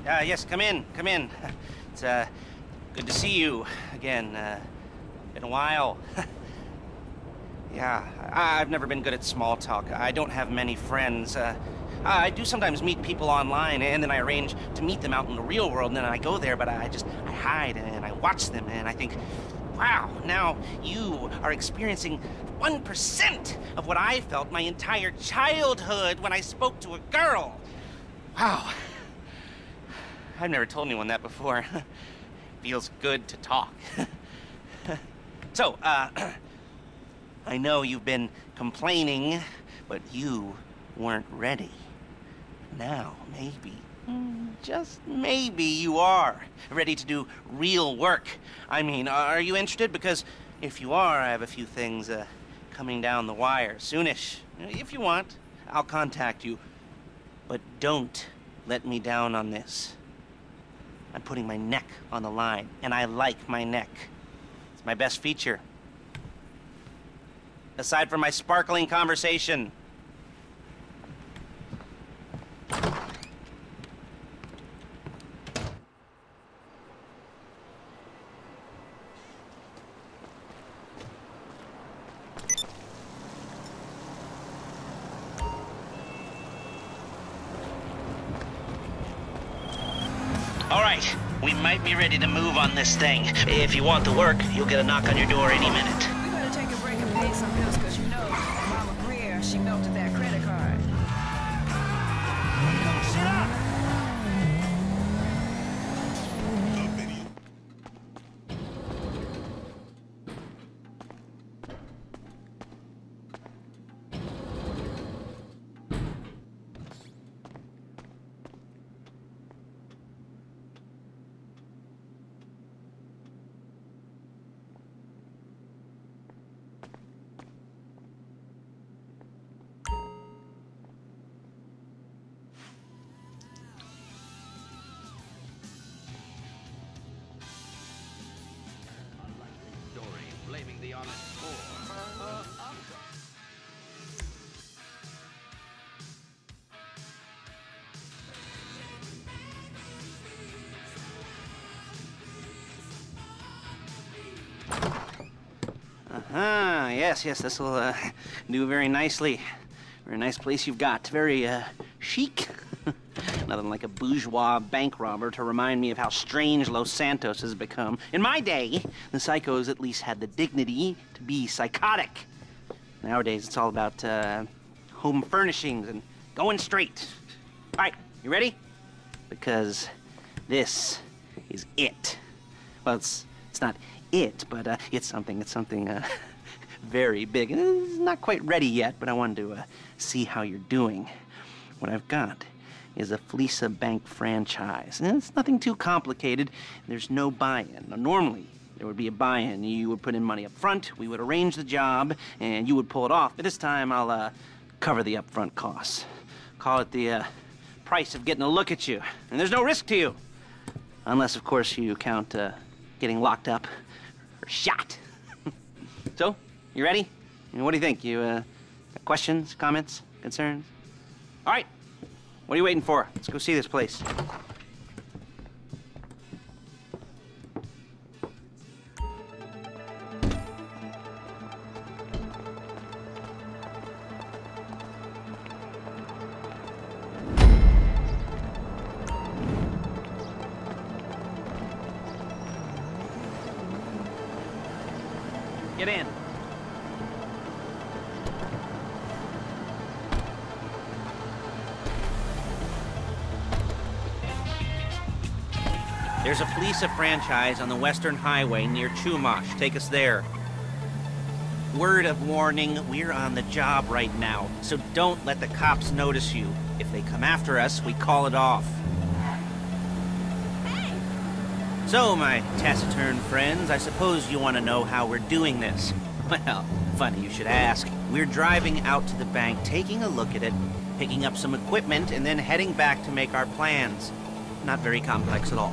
Yes, come in, come in. It's, good to see you again. Been a while. Yeah, I've never been good at small talk. I don't have many friends. I do sometimes meet people online, and then I arrange to meet them out in the real world, and then I go there, but I hide, and I watch them, and I think, wow, now you are experiencing 1% of what I felt my entire childhood when I spoke to a girl. Wow. I've never told anyone that before. Feels good to talk. So, I know you've been complaining, but you weren't ready. Now, maybe, just maybe you are ready to do real work. I mean, are you interested? Because if you are, I have a few things coming down the wire soonish. If you want, I'll contact you. But don't let me down on this. I'm putting my neck on the line, and I like my neck. It's my best feature. Aside from my sparkling conversation. All right, we might be ready to move on this thing. If you want the work, you'll get a knock on your door any minute. We better take a break and pay some bills, because you know, Mama Greer, she melted that credit card. Shut up! Blaming the honest poor. Yes, this will do very nicely. Very nice place you've got. Very chic. Nothing like a bourgeois bank robber to remind me of how strange Los Santos has become. In my day, the psychos at least had the dignity to be psychotic. Nowadays, it's all about home furnishings and going straight. All right, you ready? Because this is it. Well, it's not it, but it's something very big. It's not quite ready yet, but I wanted to see how you're doing. What I've got is a Fleesa Bank franchise. And it's nothing too complicated. There's no buy-in. Now, normally, there would be a buy-in. You would put in money up front, we would arrange the job, and you would pull it off. But this time, I'll cover the upfront costs. Call it the price of getting a look at you. And there's no risk to you. Unless, of course, you count getting locked up or shot. So, you ready? What do you think? You got questions, comments, concerns? All right. What are you waiting for? Let's go see this place. Get in. There's a Fleesa franchise on the Western Highway near Chumash. Take us there. Word of warning, we're on the job right now, so don't let the cops notice you. If they come after us, we call it off. Hey! So, my taciturn friends, I suppose you want to know how we're doing this. Well, funny you should ask. We're driving out to the bank, taking a look at it, picking up some equipment, and then heading back to make our plans. Not very complex at all.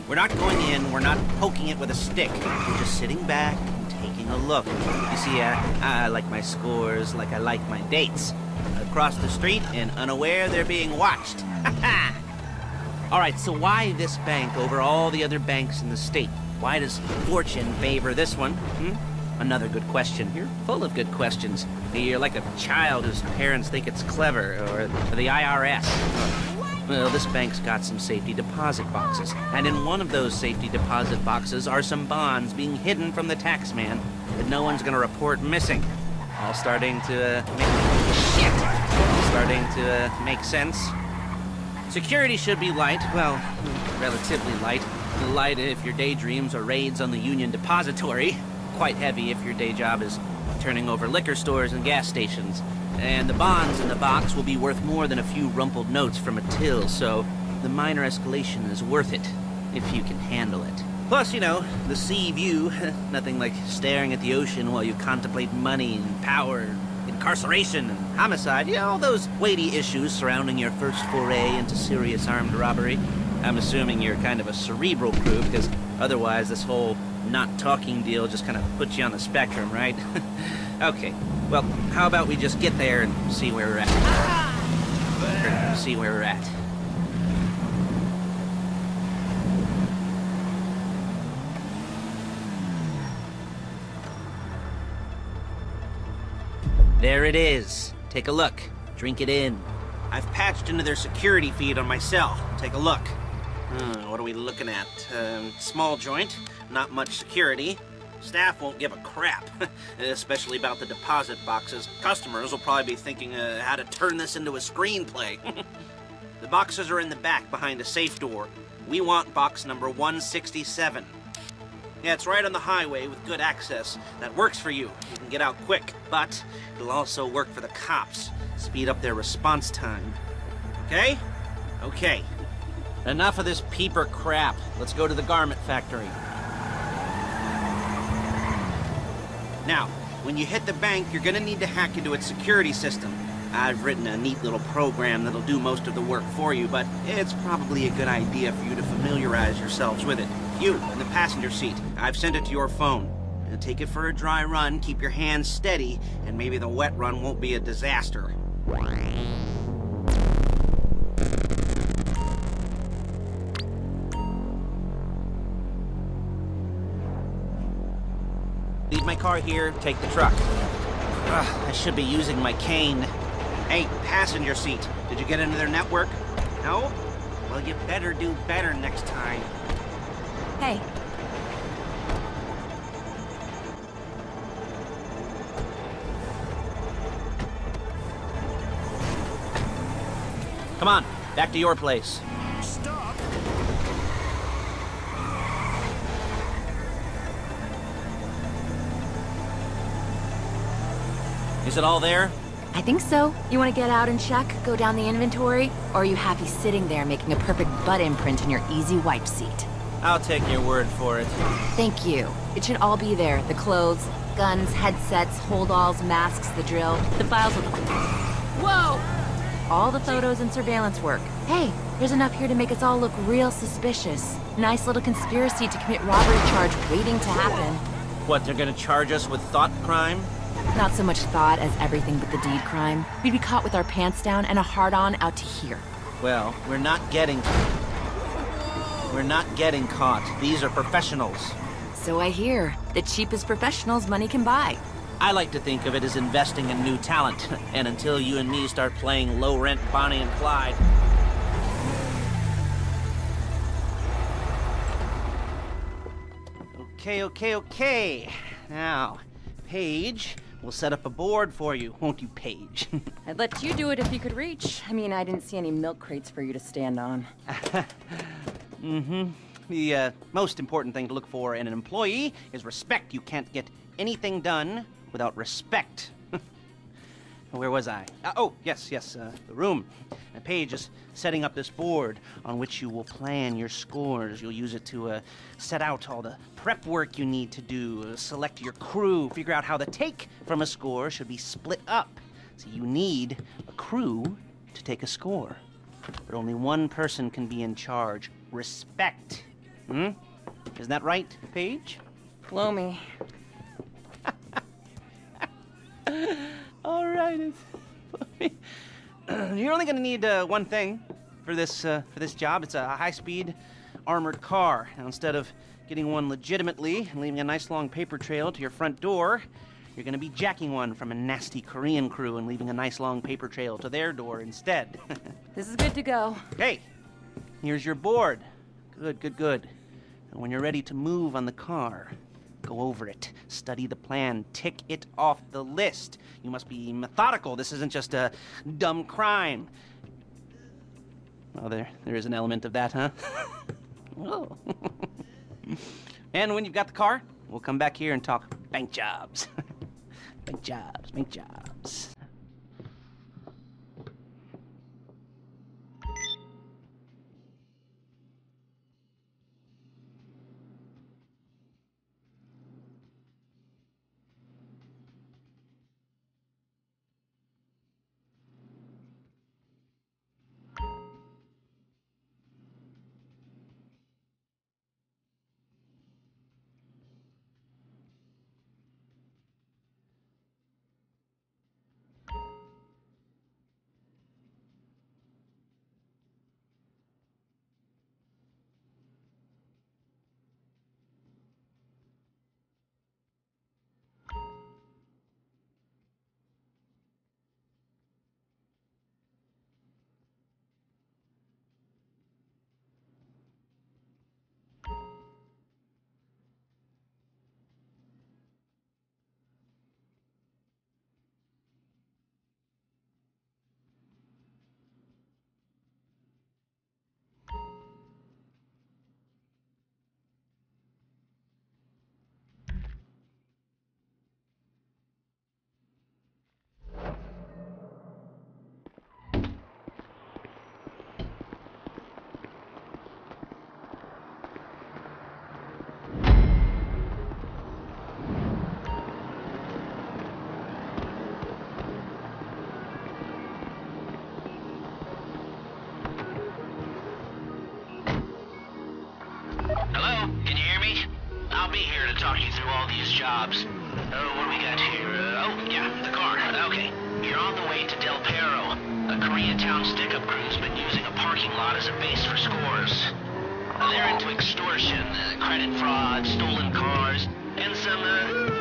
We're not going in, we're not poking it with a stick. We're just sitting back and taking a look. You see, I like my scores like I like my dates. Across the street and unaware they're being watched. Ha ha! All right, so why this bank over all the other banks in the state? Why does fortune favor this one? Another good question. You're full of good questions. You're like a child whose parents think it's clever, or the IRS. Well, this bank's got some safety deposit boxes, and in one of those safety deposit boxes are some bonds being hidden from the tax man that no one's gonna report missing. All starting to make sense. Security should be light, well, relatively light. Light if your daydreams are raids on the Union Depository. Quite heavy if your day job is turning over liquor stores and gas stations. And the bonds in the box will be worth more than a few rumpled notes from a till, so the minor escalation is worth it, if you can handle it. Plus, you know, the sea view, nothing like staring at the ocean while you contemplate money and power, incarceration and homicide, you know, all those weighty issues surrounding your first foray into serious armed robbery. I'm assuming you're kind of a cerebral crew, because otherwise this whole not talking deal just kind of puts you on the spectrum, right? Okay, well, how about we just get there and see where we're at? See where we're at. There it is. Take a look. Drink it in. I've patched into their security feed on my cell. Take a look. What are we looking at? Small joint, not much security. Staff won't give a crap, especially about the deposit boxes. Customers will probably be thinking how to turn this into a screenplay. The boxes are in the back behind a safe door. We want box number 167. Yeah, it's right on the highway with good access. That works for you. You can get out quick, but it'll also work for the cops. Speed up their response time. Okay? Okay. Enough of this peeper crap. Let's go to the garment factory. Now, when you hit the bank, you're gonna need to hack into its security system. I've written a neat little program that'll do most of the work for you, but it's probably a good idea for you to familiarize yourselves with it. You, in the passenger seat, I've sent it to your phone. Take it for a dry run, keep your hands steady, and maybe the wet run won't be a disaster. Leave my car here, take the truck. I should be using my cane. Hey, passenger seat, did you get into their network? No? Well, you better do better next time. Hey. Come on, back to your place. Stop! Is it all there? I think so. You want to get out and check, go down the inventory? Or are you happy sitting there making a perfect butt imprint in your easy wipe seat? I'll take your word for it. Thank you. It should all be there. The clothes, guns, headsets, holdalls, masks, the drill, the files with... Whoa! All the photos and surveillance work. Hey, there's enough here to make us all look real suspicious. Nice little conspiracy to commit robbery charge waiting to happen. What, they're gonna charge us with thought crime? Not so much thought as everything but the deed crime. We'd be caught with our pants down and a hard-on out to here. Well, we're not getting caught. These are professionals. So I hear. The cheapest professionals money can buy. I like to think of it as investing in new talent. And until you and me start playing low-rent Bonnie and Clyde... Okay. Now, Paige, we'll set up a board for you, won't you, Paige? I'd let you do it if you could reach. I mean, I didn't see any milk crates for you to stand on. The most important thing to look for in an employee is respect. You can't get anything done without respect. Where was I? Yes, the room. Paige is setting up this board on which you will plan your scores. You'll use it to set out all the prep work you need to do, select your crew, figure out how the take from a score should be split up. So you need a crew to take a score. But only one person can be in charge. Respect. Isn't that right, Paige? Blow me. All right. You're only gonna need one thing. for this job. It's a high-speed armored car. Now, instead of getting one legitimately and leaving a nice long paper trail to your front door, you're going to be jacking one from a nasty Korean crew and leaving a nice long paper trail to their door instead. This is good to go. Hey, here's your board. Good, good, good. And when you're ready to move on the car, go over it, study the plan, tick it off the list. You must be methodical. This isn't just a dumb crime. Well, there is an element of that, huh? Oh. And when you've got the car, we'll come back here and talk bank jobs. Bank jobs, bank jobs. Hello? Can you hear me? I'll be here to talk you through all these jobs. Oh, what do we got here? Oh, yeah, the car. Okay. You're on the way to Del Perro. A Koreatown stick-up crew's been using a parking lot as a base for scores. They're into extortion, credit fraud, stolen cars, and some,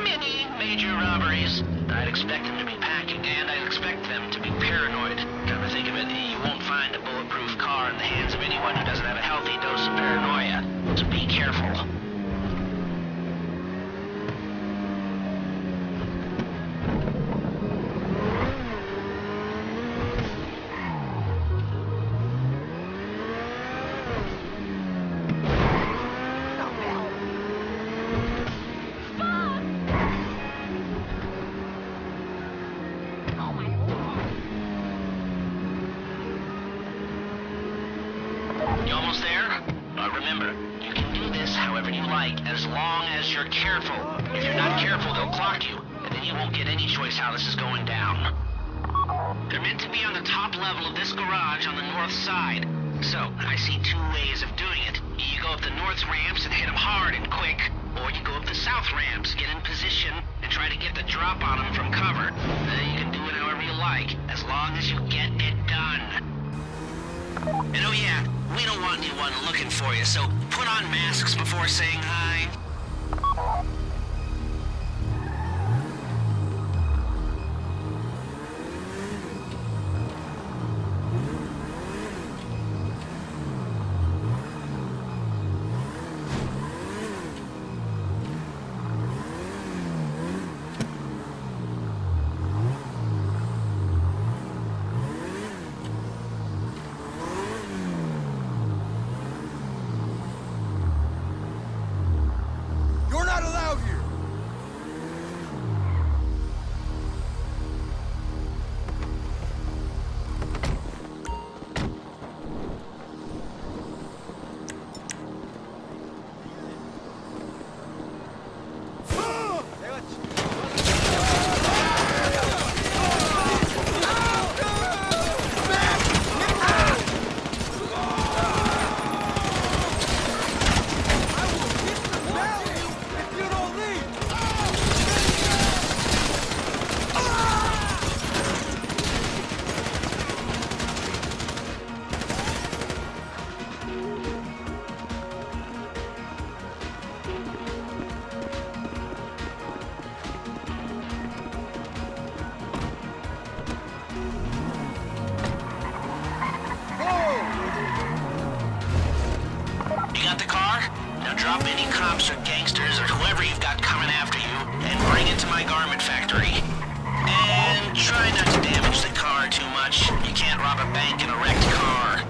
mini major robberies. I'd expect them to be packing, and I'd expect them to be paranoid. Come to think of it, you won't find a bulletproof car in the hands of anyone who doesn't have a healthy dose of paranoia. So be careful. You almost there? Remember, you can do this however you like, as long as you're careful. If you're not careful, they'll clock you, and then you won't get any choice how this is going down. They're meant to be on the top level of this garage on the north side. So, I see two ways of doing it. You go up the north ramps and hit them hard and quick, or you go up the south ramps, get in position, and try to get the drop on them from cover. You can do it however you like, as long as you get it done. And oh yeah, we don't want anyone looking for you, so put on masks before saying hi. Now drop any cops or gangsters or whoever you've got coming after you and bring it to my garment factory. And try not to damage the car too much. You can't rob a bank in a wrecked car.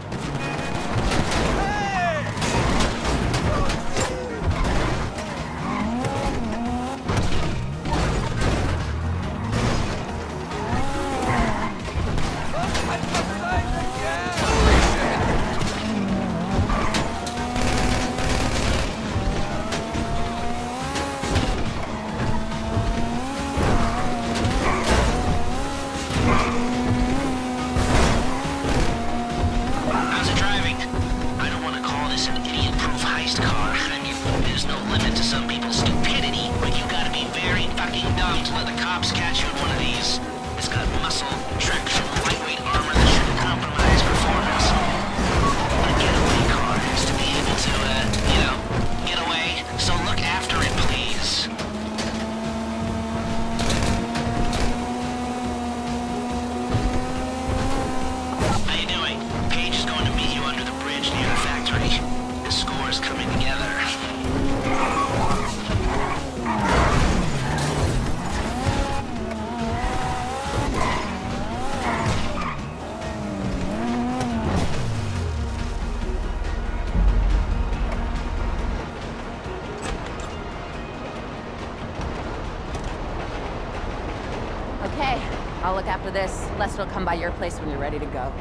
Okay, I'll look after this. Lester will come by your place when you're ready to go.